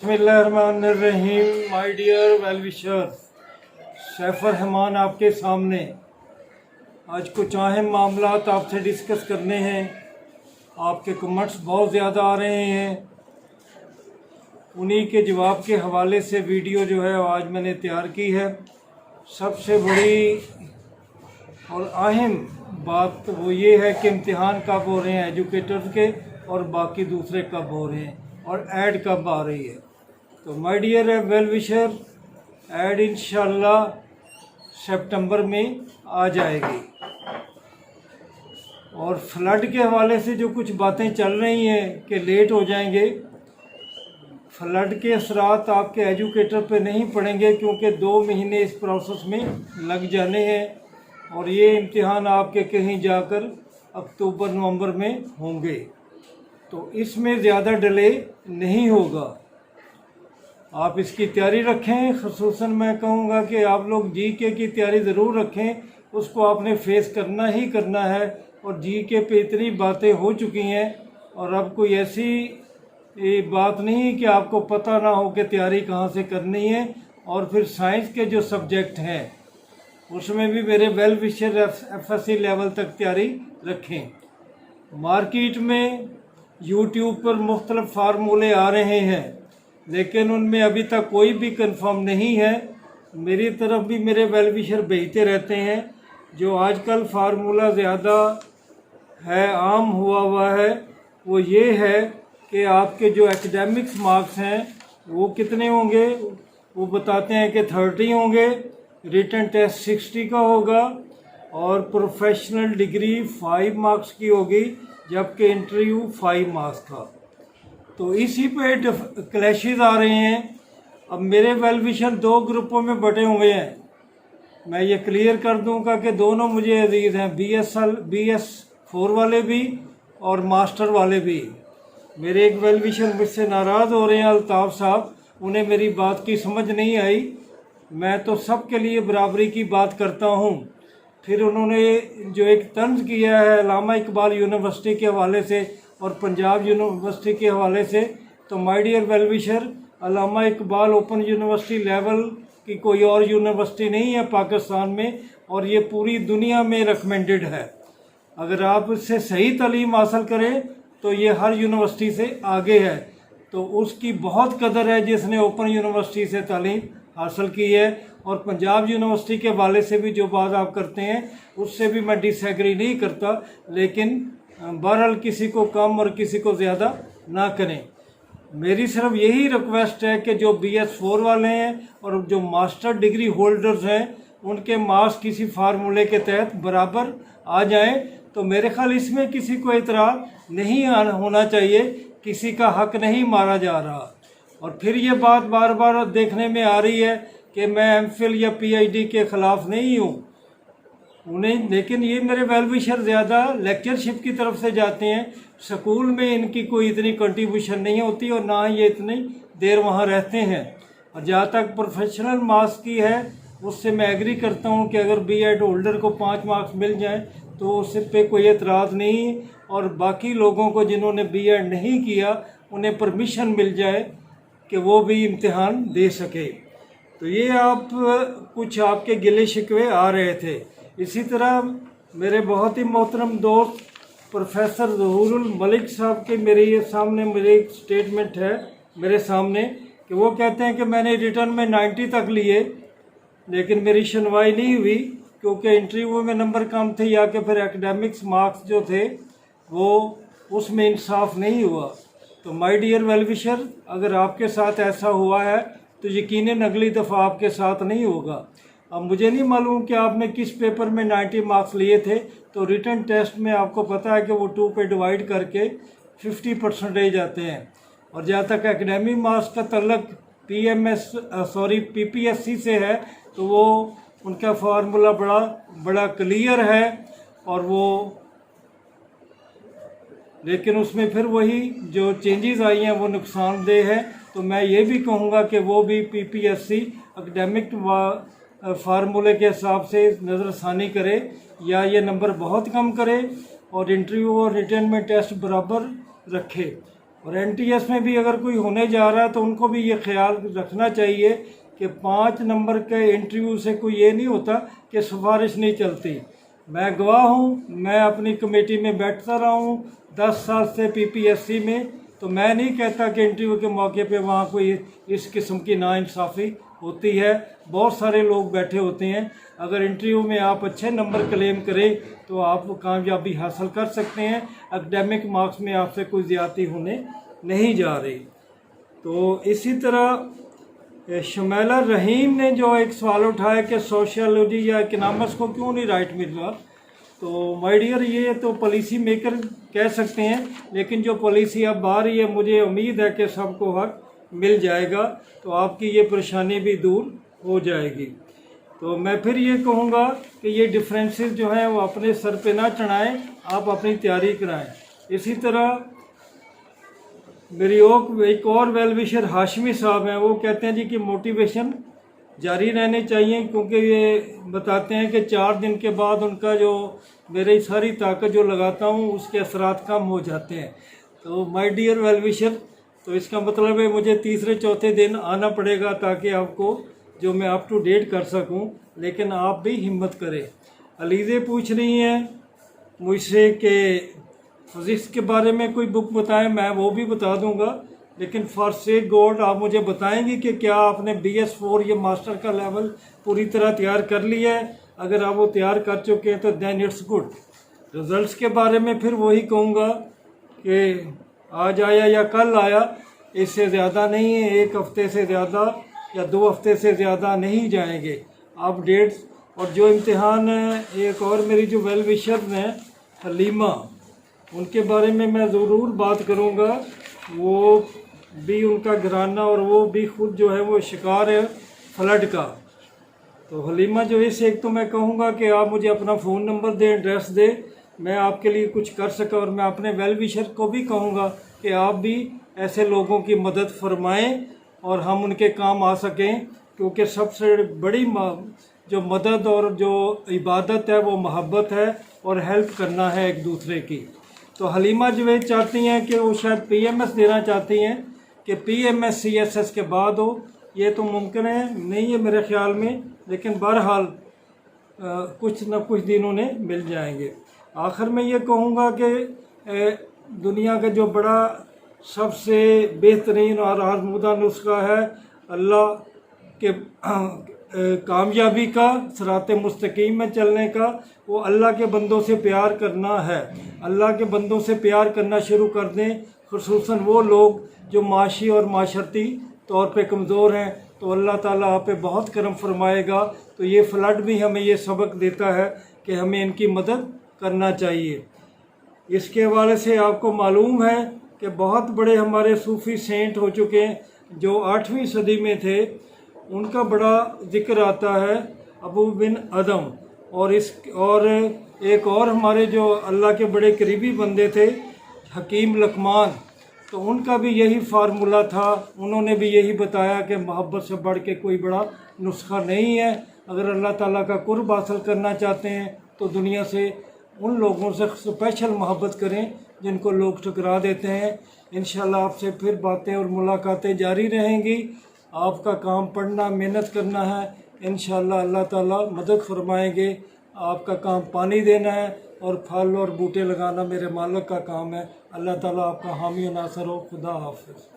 बिस्मिल्लाहिर्रहमानिर्रहीम। My dear well wisher, Saifur Rahman आपके सामने आज कुछ अहम मामलात आपसे डिस्कस करने हैं। आपके कमेंट्स बहुत ज़्यादा आ रहे हैं, उन्हीं के जवाब के हवाले से वीडियो जो है आज मैंने तैयार की है। सबसे बड़ी और अहम बात वो ये है कि इम्तिहान कब हो रहे हैं एजुकेटर्स के और बाकी दूसरे कब हो रहे हैं और ऐड कब आ रही है। तो माय डियर वेल विशर, ऐड इंशाल्लाह सितंबर में आ जाएगी। और फ्लड के हवाले से जो कुछ बातें चल रही हैं कि लेट हो जाएंगे, फ्लड के असरात आपके एजुकेटर पे नहीं पड़ेंगे क्योंकि 2 महीने इस प्रोसेस में लग जाने हैं और ये इम्तिहान आपके कहीं जाकर अक्टूबर नवंबर में होंगे, तो इसमें ज़्यादा डिले नहीं होगा। आप इसकी तैयारी रखें। ख़ुसूसन मैं कहूँगा कि आप लोग जीके की तैयारी ज़रूर रखें, उसको आपने फेस करना ही करना है। और जीके पे इतनी बातें हो चुकी हैं और अब कोई ऐसी बात नहीं कि आपको पता ना हो कि तैयारी कहाँ से करनी है। और फिर साइंस के जो सब्जेक्ट हैं उसमें भी मेरे वेल विशर FSC लेवल तक तैयारी रखें। मार्केट में यूट्यूब पर मुख्तलिफ फार्मूले आ रहे हैं, लेकिन उनमें अभी तक कोई भी कंफर्म नहीं है। मेरी तरफ भी मेरे वेल विशर भेजते रहते हैं। जो आजकल फार्मूला ज़्यादा है, आम हुआ है, वो ये है कि आपके जो एकेडमिक्स मार्क्स हैं वो कितने होंगे। वो बताते हैं कि 30 होंगे, रिटन टेस्ट 60 का होगा और प्रोफेशनल डिग्री 5 मार्क्स की होगी, जबकि इंटरव्यू 5 मार्क्स का। तो इसी पे क्लैशेस आ रहे हैं। अब मेरे वेल विशर 2 ग्रुपों में बटे हुए हैं। मैं ये क्लियर कर दूंगा कि दोनों मुझे अजीज़ हैं, BS4 वाले भी और मास्टर वाले भी। मेरे एक वेल विशर मुझसे नाराज़ हो रहे हैं, अल्ताफ़ साहब, उन्हें मेरी बात की समझ नहीं आई। मैं तो सबके लिए बराबरी की बात करता हूँ। फिर उन्होंने जो एक तंज किया है अल्लामा इकबाल यूनिवर्सिटी के हवाले से और पंजाब यूनिवर्सिटी के हवाले से, तो my dear well wisher, Allama Iqbal open university level की कोई और यूनिवर्सिटी नहीं है पाकिस्तान में, और ये पूरी दुनिया में रिकमेंडेड है। अगर आप इससे सही तालीम हासिल करें तो ये हर यूनिवर्सिटी से आगे है। तो उसकी बहुत कदर है जिसने ओपन यूनिवर्सिटी से तालीम हासिल की है। और पंजाब यूनिवर्सिटी के हवाले से भी जो बात आप करते हैं उससे भी मैं डिसएग्री नहीं करता, लेकिन बहरहाल किसी को कम और किसी को ज़्यादा ना करें। मेरी सिर्फ यही रिक्वेस्ट है कि जो BS4 वाले हैं और जो मास्टर डिग्री होल्डर्स हैं उनके मार्क्स किसी फार्मूले के तहत बराबर आ जाएं। तो मेरे ख्याल इसमें किसी को इतराज़ नहीं होना चाहिए, किसी का हक नहीं मारा जा रहा। और फिर ये बात बार बार देखने में आ रही है कि मैं MPhil या PhD के ख़िलाफ़ नहीं हूँ उन्हें, लेकिन ये मेरे वेल विशर ज़्यादा लेक्चरशिप की तरफ से जाते हैं। स्कूल में इनकी कोई इतनी कंट्रीब्यूशन नहीं होती और ना ही ये इतनी देर वहाँ रहते हैं। और जहाँ तक प्रोफेशनल मार्क्स की है उससे मैं एग्री करता हूँ कि अगर B.Ed होल्डर को 5 मार्क्स मिल जाएं तो उस पे कोई एतराज़ नहीं, और बाकी लोगों को जिन्होंने B.Ed नहीं किया उन्हें परमिशन मिल जाए कि वो भी इम्तिहान दे सके। तो ये आप कुछ आपके गिले शिकवे आ रहे थे। इसी तरह मेरे बहुत ही मोहतरम दोस्त प्रोफेसर ज़हूरुल मलिक साहब के मेरे ये सामने मेरे एक स्टेटमेंट है मेरे सामने कि वो कहते हैं कि मैंने रिटर्न में 90 तक लिए, लेकिन मेरी सुनवाई नहीं हुई क्योंकि इंटरव्यू में नंबर कम थे या कि फिर एकेडमिक्स मार्क्स जो थे वो उसमें इंसाफ नहीं हुआ। तो माय डियर वेल विशर, अगर आपके साथ ऐसा हुआ है तो यकीनन अगली दफ़ा आपके साथ नहीं होगा। अब मुझे नहीं मालूम कि आपने किस पेपर में 90 मार्क्स लिए थे। तो रिटन टेस्ट में आपको पता है कि वो 2 पे डिवाइड करके 50% आते हैं। और जहाँ तक एकेडमिक मार्क्स का तल्लक PPSC से है तो वो उनका फार्मूला बड़ा क्लियर है, और वो लेकिन उसमें फिर वही जो चेंजेस आई हैं वो नुकसानदेह है। तो मैं ये भी कहूँगा कि वो भी PPSC एकेडमिक फार्मूले के हिसाब से नज़रसानी करे या ये नंबर बहुत कम करे और इंटरव्यू और रिटन में टेस्ट बराबर रखे। और NTS में भी अगर कोई होने जा रहा है तो उनको भी ये ख्याल रखना चाहिए कि 5 नंबर के इंटरव्यू से कोई ये नहीं होता कि सिफारिश नहीं चलती। मैं गवाह हूँ, मैं अपनी कमेटी में बैठता रहा हूँ 10 साल से PPSC में, तो मैं नहीं कहता कि इंटरव्यू के मौके पे वहाँ कोई इस किस्म की नाइंसाफ़ी होती है। बहुत सारे लोग बैठे होते हैं, अगर इंटरव्यू में आप अच्छे नंबर क्लेम करें तो आप कामयाबी हासिल कर सकते हैं। एकेडमिक मार्क्स में आपसे कोई ज़्यादती होने नहीं जा रही। तो इसी तरह शमैला रहीम ने जो एक सवाल उठाया कि सोशियोलॉजी या इकनॉमिक्स को क्यों नहीं राइट मिला, तो माय डियर ये तो पॉलिसी मेकर कह सकते हैं, लेकिन जो पॉलिसी अब आ रही है मुझे उम्मीद है कि सबको हक मिल जाएगा, तो आपकी ये परेशानी भी दूर हो जाएगी। तो मैं फिर ये कहूँगा कि ये डिफरेंसेस जो हैं वो अपने सर पे ना चढ़ाएं, आप अपनी तैयारी कराएं। इसी तरह मेरी एक और वेल विशर हाशमी साहब हैं, वो कहते हैं जी कि मोटिवेशन जारी रहनी चाहिए, क्योंकि ये बताते हैं कि 4 दिन के बाद उनका जो मेरी सारी ताकत जो लगाता हूँ उसके असरात कम हो जाते हैं। तो माय डियर वेल विशर, तो इसका मतलब है मुझे तीसरे चौथे दिन आना पड़ेगा ताकि आपको जो मैं अप टू डेट कर सकूं, लेकिन आप भी हिम्मत करें। अलीज़े पूछ रही हैं मुझसे कि फिज़िक्स के बारे में कोई बुक बताएं, मैं वो भी बता दूंगा, लेकिन फॉर सेक गॉड आप मुझे बताएंगे कि क्या आपने BS4 या मास्टर का लेवल पूरी तरह तैयार कर लिया है। अगर आप वो तैयार कर चुके हैं तो देन इट्स गुड। रिज़ल्ट्स के बारे में फिर वही कहूँगा कि आज आया या कल आया, इससे ज़्यादा नहीं है, 1 हफ्ते से ज़्यादा या 2 हफ्ते से ज़्यादा नहीं जाएंगे आप डेट्स। और जो इम्तिहान है, एक और मेरी जो वेल विशर हैं हलीमा, उनके बारे में मैं ज़रूर बात करूँगा। वो भी उनका घराना और वो भी खुद जो है वो शिकार है फ्लड का। तो हलीमा जो इस एक तो मैं कहूँगा कि आप मुझे अपना फ़ोन नंबर दें, एड्रेस दें, मैं आपके लिए कुछ कर सका। और मैं अपने वेल विशर को भी कहूँगा कि आप भी ऐसे लोगों की मदद फरमाएं और हम उनके काम आ सकें, क्योंकि सबसे बड़ी जो मदद और जो इबादत है वो मोहब्बत है और हेल्प करना है एक दूसरे की। तो हलीमा जवेद चाहती हैं कि वो शायद PMS देना चाहती हैं कि PMS CSS के बाद हो। ये तो मुमकिन है नहीं है मेरे ख्याल में, लेकिन बहरहाल कुछ न कुछ दिन उन्हें मिल जाएंगे। आखिर में ये कहूँगा कि दुनिया का जो बड़ा सबसे बेहतरीन और आज़मूदा नुस्खा है अल्लाह के कामयाबी का, सिराते मुस्तकीम में चलने का, वो अल्लाह के बंदों से प्यार करना है। अल्लाह के बंदों से प्यार करना शुरू कर दें, खुसूसन वो लोग जो माशी और माशरती तौर पे कमज़ोर हैं, तो अल्लाह ताला आप पे बहुत करम फरमाएगा। तो ये फ्लड भी हमें ये सबक देता है कि हमें इनकी मदद करना चाहिए। इसके हवाले से आपको मालूम है कि बहुत बड़े हमारे सूफ़ी सेंट हो चुके हैं जो 8वीं सदी में थे, उनका बड़ा जिक्र आता है अबू बिन अदम। और एक और हमारे जो अल्लाह के बड़े करीबी बंदे थे हकीम लकमान, तो उनका भी यही फार्मूला था। उन्होंने भी यही बताया कि मोहब्बत से बढ़ के कोई बड़ा नुस्खा नहीं है। अगर अल्लाह ताला का कुर्ब हासिल करना चाहते हैं तो दुनिया से उन लोगों से स्पेशल मोहब्बत करें जिनको लोग ठुकरा देते हैं। इंशाल्लाह आपसे फिर बातें और मुलाकातें जारी रहेंगी। आपका काम पढ़ना, मेहनत करना है। इंशाल्लाह अल्लाह ताला मदद फरमाएंगे। आपका काम पानी देना है और फल और बूटे लगाना मेरे मालिक का काम है। अल्लाह ताला आपका हामी और नासर हो। खुदा हाफिज़।